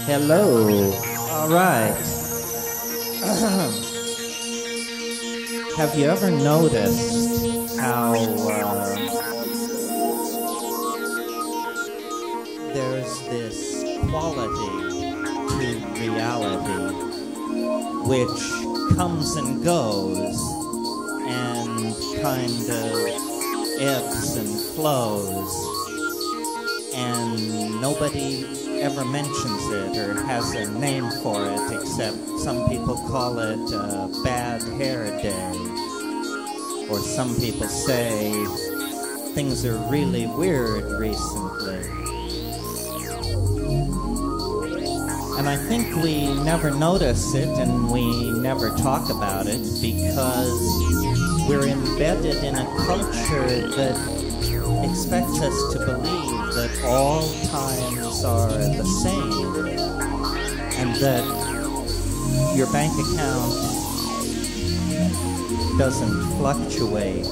Hello. All right. Have you ever noticed how there's this quality to reality which comes and goes and kind of ebbs and flows, and nobody ever mentions it or has a name for it, except some people call it a bad hair day, or some people say things are really weird recently. And I think we never notice it and we never talk about it because we're embedded in a culture that expects us to believe that all times are the same and that your bank account doesn't fluctuate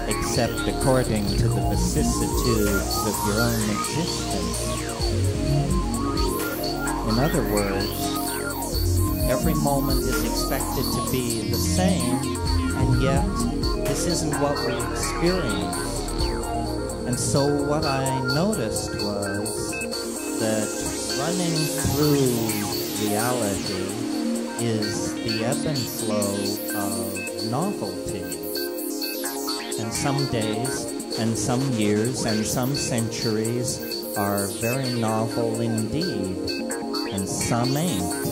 except according to the vicissitudes of your own existence. In other words, every moment is expected to be the same, and yet this isn't what we experience. And so what I noticed was that running through reality is the ebb and flow of novelty. And some days, and some years, and some centuries are very novel indeed, and some ain't.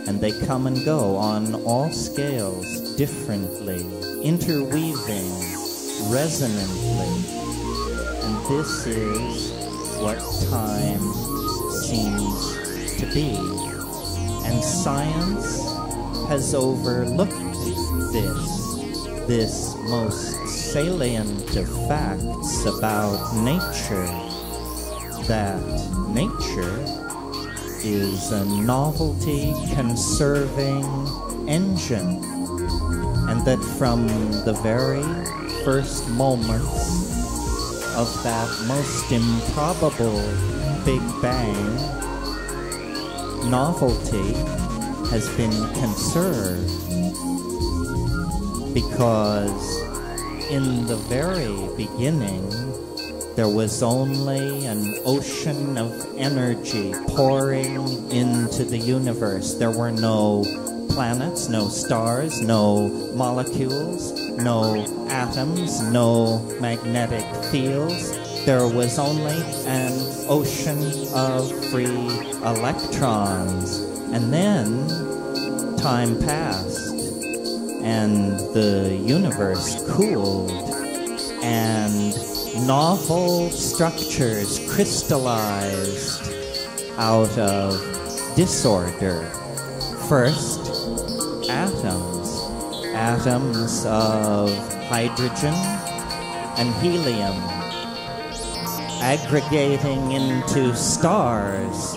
And they come and go on all scales, differently, interweaving, resonantly. And this is what time seems to be. And science has overlooked this most salient of facts about nature, that nature is a novelty conserving engine, and that from the very first moments of that most improbable Big Bang, novelty has been conserved, because in the very beginning there was only an ocean of energy pouring into the universe. There were no planets, no stars, no molecules, no atoms, no magnetic fields. There was only an ocean of free electrons. And then time passed, and the universe cooled, and novel structures crystallized out of disorder. First, atoms of hydrogen and helium, aggregating into stars.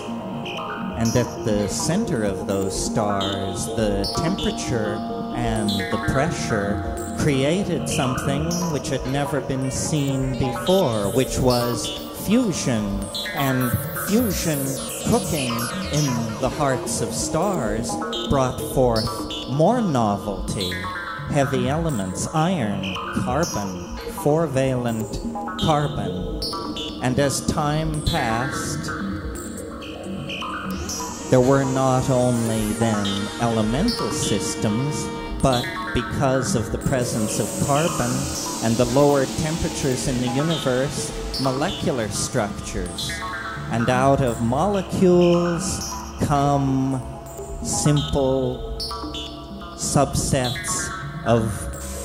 And at the center of those stars, the temperature and the pressure created something which had never been seen before, which was fusion. And fusion cooking in the hearts of stars brought forth more novelty. Heavy elements, iron, carbon, 4-valent carbon. And as time passed, there were not only then elemental systems, but because of the presence of carbon and the lower temperatures in the universe, molecular structures. And out of molecules come simple subsets of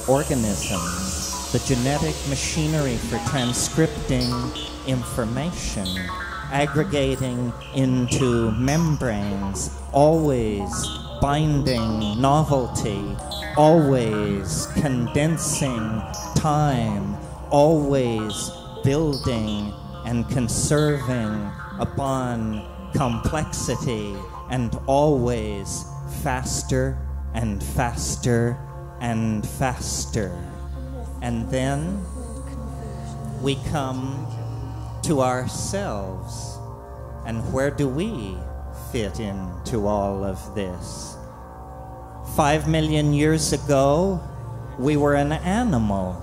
organisms, the genetic machinery for transcripting information, aggregating into membranes, always binding novelty, always condensing time, always building and conserving upon complexity, and always faster and faster and faster. And then we come to ourselves. And where do we fit into all of this? 5 million years ago, we were an animal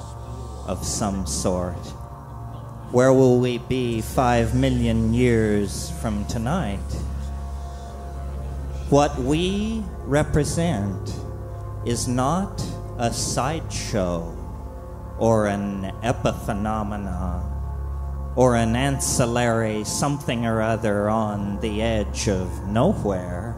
of some sort. Where will we be 5 million years from tonight? What we represent is not a sideshow or an epiphenomena or an ancillary something or other on the edge of nowhere.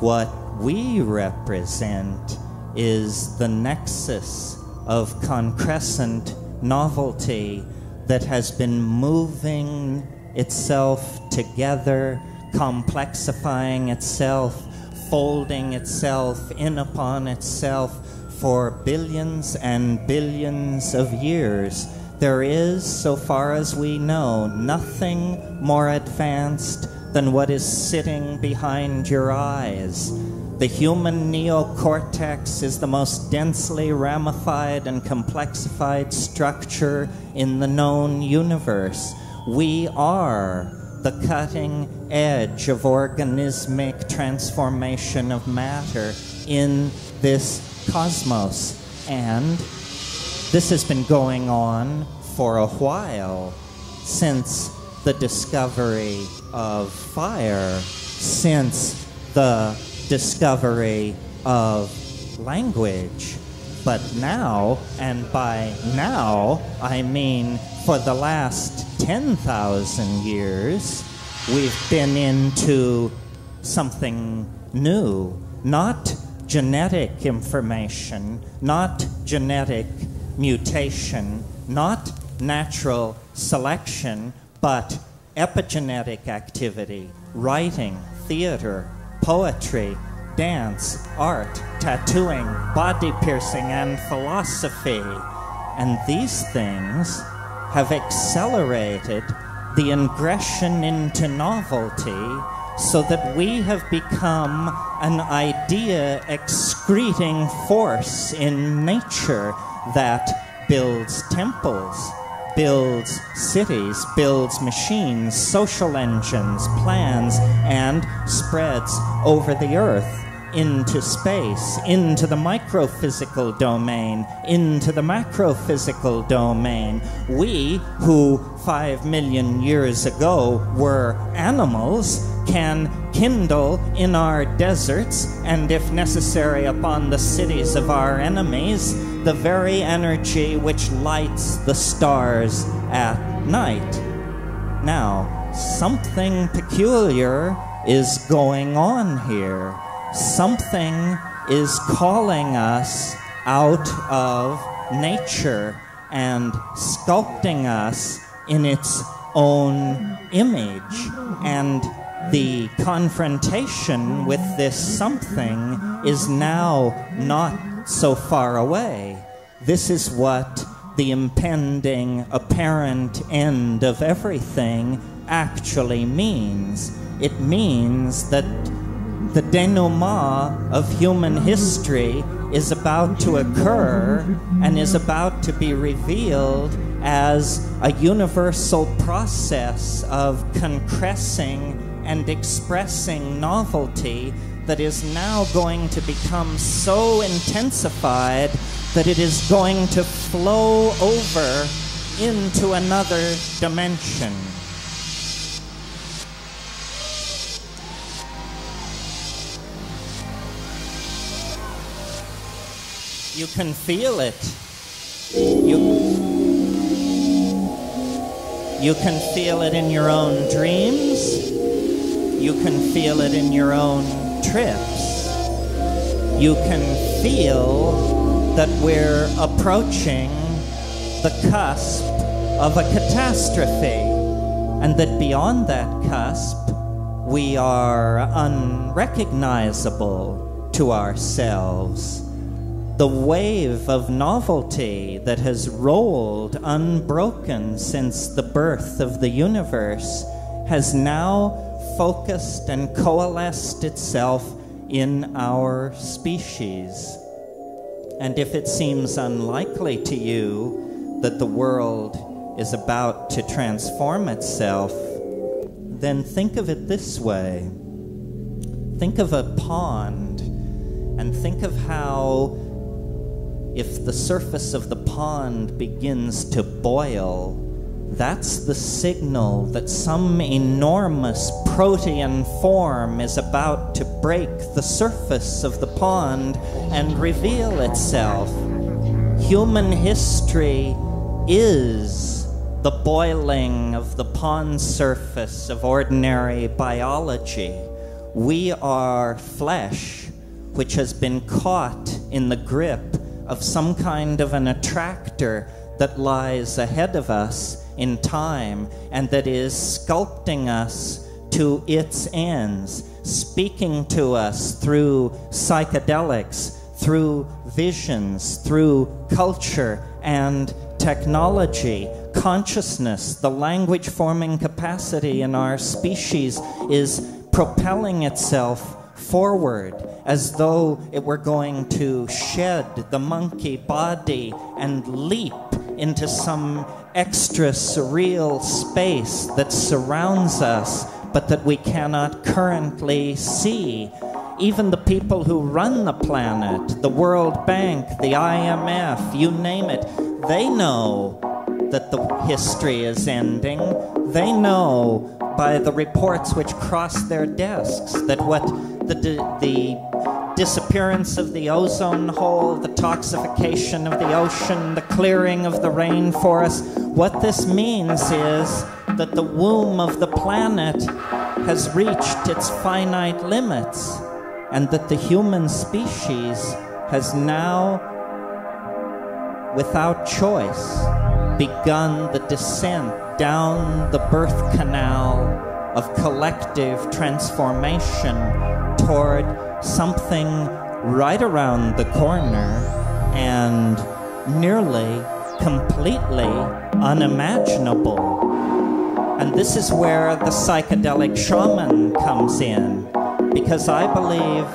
What we represent is the nexus of concrescent novelty that has been moving itself together, complexifying itself, folding itself in upon itself for billions and billions of years. There is, so far as we know, nothing more advanced than what is sitting behind your eyes. The human neocortex is the most densely ramified and complexified structure in the known universe. We are the cutting edge of organismic transformation of matter in this cosmos. And this has been going on for a while, since the discovery of fire, since the discovery of language. But now, and by now I mean for the last 10,000 years, we've been into something new. Not genetic information, not genetic mutation, not natural selection, but epigenetic activity, writing, theater, poetry, dance, art, tattooing, body piercing, and philosophy. And these things have accelerated the ingression into novelty so that we have become an idea-excreting force in nature that builds temples, builds cities, builds machines, social engines, plans, and spreads over the earth, into space, into the microphysical domain, into the macrophysical domain. We, who 5 million years ago were animals, can kindle in our deserts, and if necessary upon the cities of our enemies, the very energy which lights the stars at night. Now, something peculiar is going on here. Something is calling us out of nature and sculpting us in its own image. And the confrontation with this something is now not so far away. This is what the impending apparent end of everything actually means. It means that the denouement of human history is about to occur and is about to be revealed as a universal process of concressing and expressing novelty that is now going to become so intensified that it is going to flow over into another dimension. You can feel it. You can feel it in your own dreams. You can feel it in your own trips. You can feel that we're approaching the cusp of a catastrophe, and that beyond that cusp, we are unrecognizable to ourselves. The wave of novelty that has rolled unbroken since the birth of the universe has now focused and coalesced itself in our species. And if it seems unlikely to you that the world is about to transform itself, then think of it this way. Think of a pond, and think of how if the surface of the pond begins to boil, that's the signal that some enormous protean form is about to break the surface of the pond and reveal itself. Human history is the boiling of the pond surface of ordinary biology. We are flesh which has been caught in the grip of some kind of an attractor that lies ahead of us in time and that is sculpting us to its ends, speaking to us through psychedelics, through visions, through culture and technology. Consciousness, the language-forming capacity in our species, is propelling itself forward as though it were going to shed the monkey body and leap into some extra surreal space that surrounds us but that we cannot currently see. Even the people who run the planet, the World Bank, the IMF, you name it, they know that the history is ending. They know by the reports which cross their desks that what the disappearance of the ozone hole, the toxification of the ocean, the clearing of the rainforest, what this means is that the womb of the planet has reached its finite limits, and that the human species has now, without choice, begun the descent down the birth canal of collective transformation toward something right around the corner and nearly completely unimaginable. And this is where the psychedelic shaman comes in, because I believe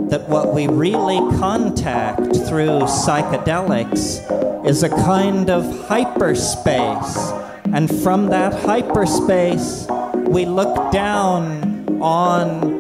that what we really contact through psychedelics is a kind of hyperspace. And from that hyperspace, we look down on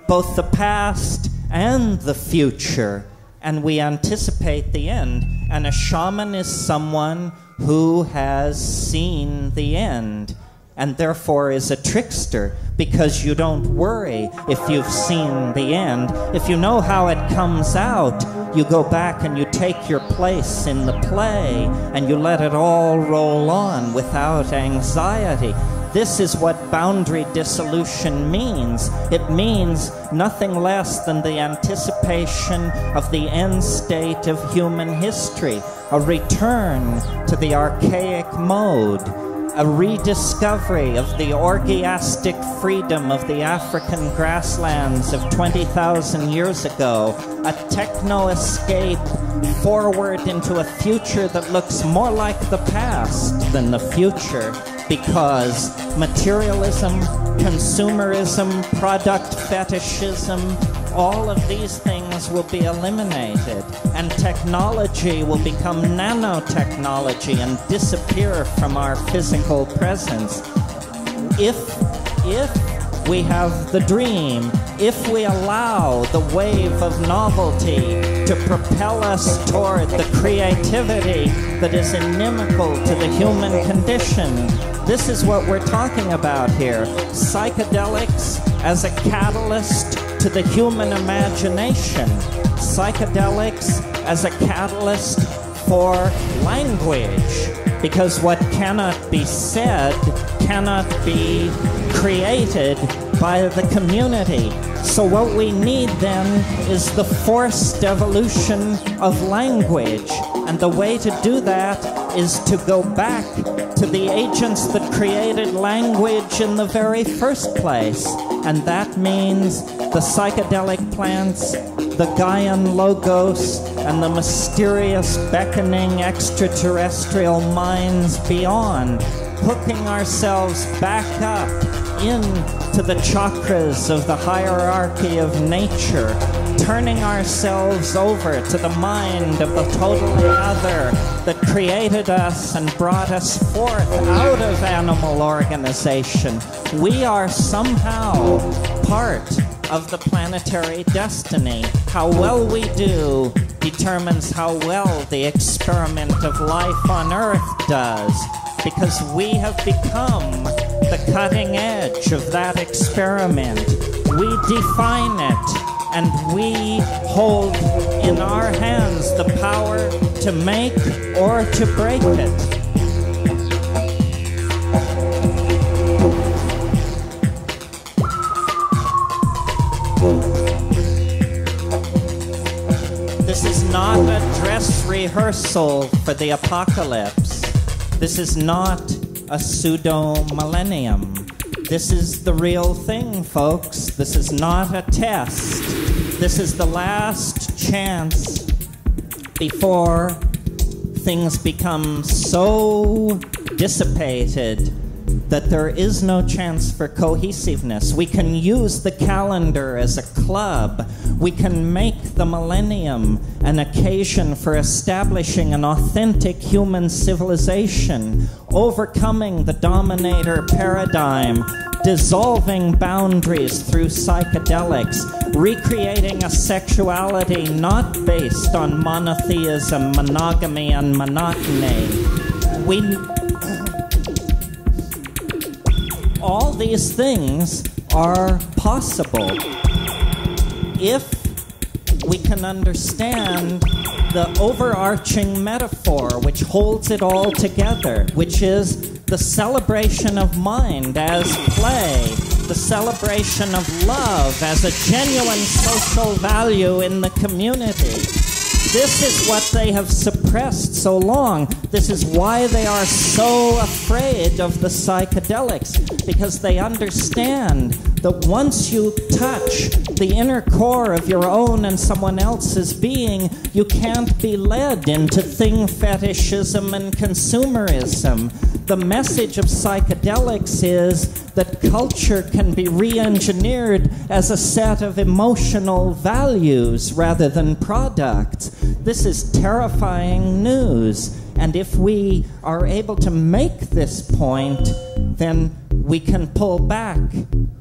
both the past and the future, and we anticipate the end. And a shaman is someone who has seen the end, and therefore is a trickster, because you don't worry if you've seen the end. If you know how it comes out, you go back and you take your place in the play, and you let it all roll on without anxiety. This is what boundary dissolution means. It means nothing less than the anticipation of the end state of human history, a return to the archaic mode, a rediscovery of the orgiastic freedom of the African grasslands of 20,000 years ago, a techno-escape forward into a future that looks more like the past than the future, because materialism, consumerism, product fetishism, all of these things will be eliminated, and technology will become nanotechnology and disappear from our physical presence. If we have the dream, if we allow the wave of novelty to propel us toward the creativity that is inimical to the human condition, this is what we're talking about here. Psychedelics as a catalyst to the human imagination. Psychedelics as a catalyst for language, because what cannot be said cannot be created by the community. So what we need then is the forced evolution of language, and the way to do that is to go back to the agents that created language in the very first place, and that means the psychedelic plants the Gaian Logos, and the mysterious beckoning extraterrestrial minds beyond, hooking ourselves back up into the chakras of the hierarchy of nature, turning ourselves over to the mind of the totally other that created us and brought us forth out of animal organization. We are somehow part of the planetary destiny. How well we do determines how well the experiment of life on Earth does, because we have become the cutting edge of that experiment. We define it, and we hold in our hands the power to make or to break it. This is not a dress rehearsal for the apocalypse. This is not a pseudo-millennium. This is the real thing, folks. This is not a test. This is the last chance before things become so dissipated that there is no chance for cohesiveness. We can use the calendar as a club. We can make the millennium an occasion for establishing an authentic human civilization, overcoming the dominator paradigm, dissolving boundaries through psychedelics, recreating a sexuality not based on monotheism, monogamy, and monotony. All these things are possible if we can understand the overarching metaphor which holds it all together, which is the celebration of mind as play, the celebration of love as a genuine social value in the community. This is what they have suppressed so long. This is why they are so afraid of the psychedelics, because they understand that once you touch the inner core of your own and someone else's being, you can't be led into thing fetishism and consumerism. The message of psychedelics is that culture can be re-engineered as a set of emotional values rather than products. This is terrifying news. And if we are able to make this point, then we can pull back.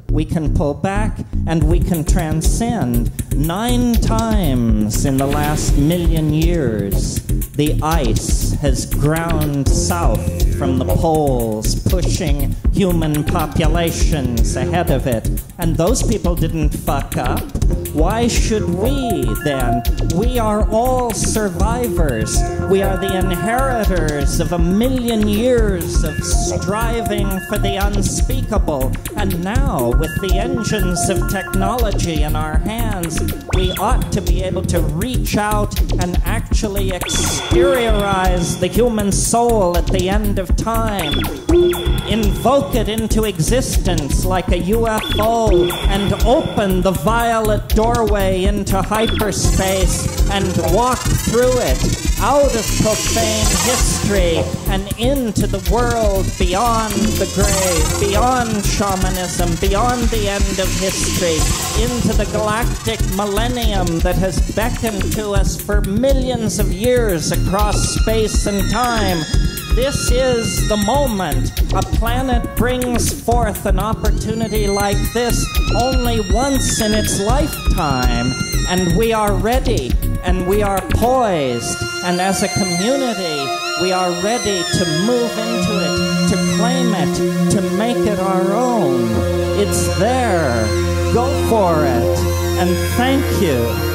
We can pull back and we can transcend. 9 times in the last 1,000,000 years, the ice has ground south from the poles, pushing human populations ahead of it. And those people didn't fuck up. Why should we then? We are all survivors. We are the inheritors of 1,000,000 years of striving for the unspeakable. And now, with the engines of technology in our hands, we ought to be able to reach out and actually exteriorize the human soul at the end of time. Invoke it into existence like a UFO and open the violet doorway into hyperspace and walk through it out of profane history and into the world beyond the grave, beyond shamanism, beyond the end of history, into the galactic millennium that has beckoned to us for millions of years across space and time. This is the moment. A planet brings forth an opportunity like this only once in its lifetime, and we are ready, and we are poised, and as a community, we are ready to move into it, to claim it, to make it our own. It's there. Go for it, and thank you.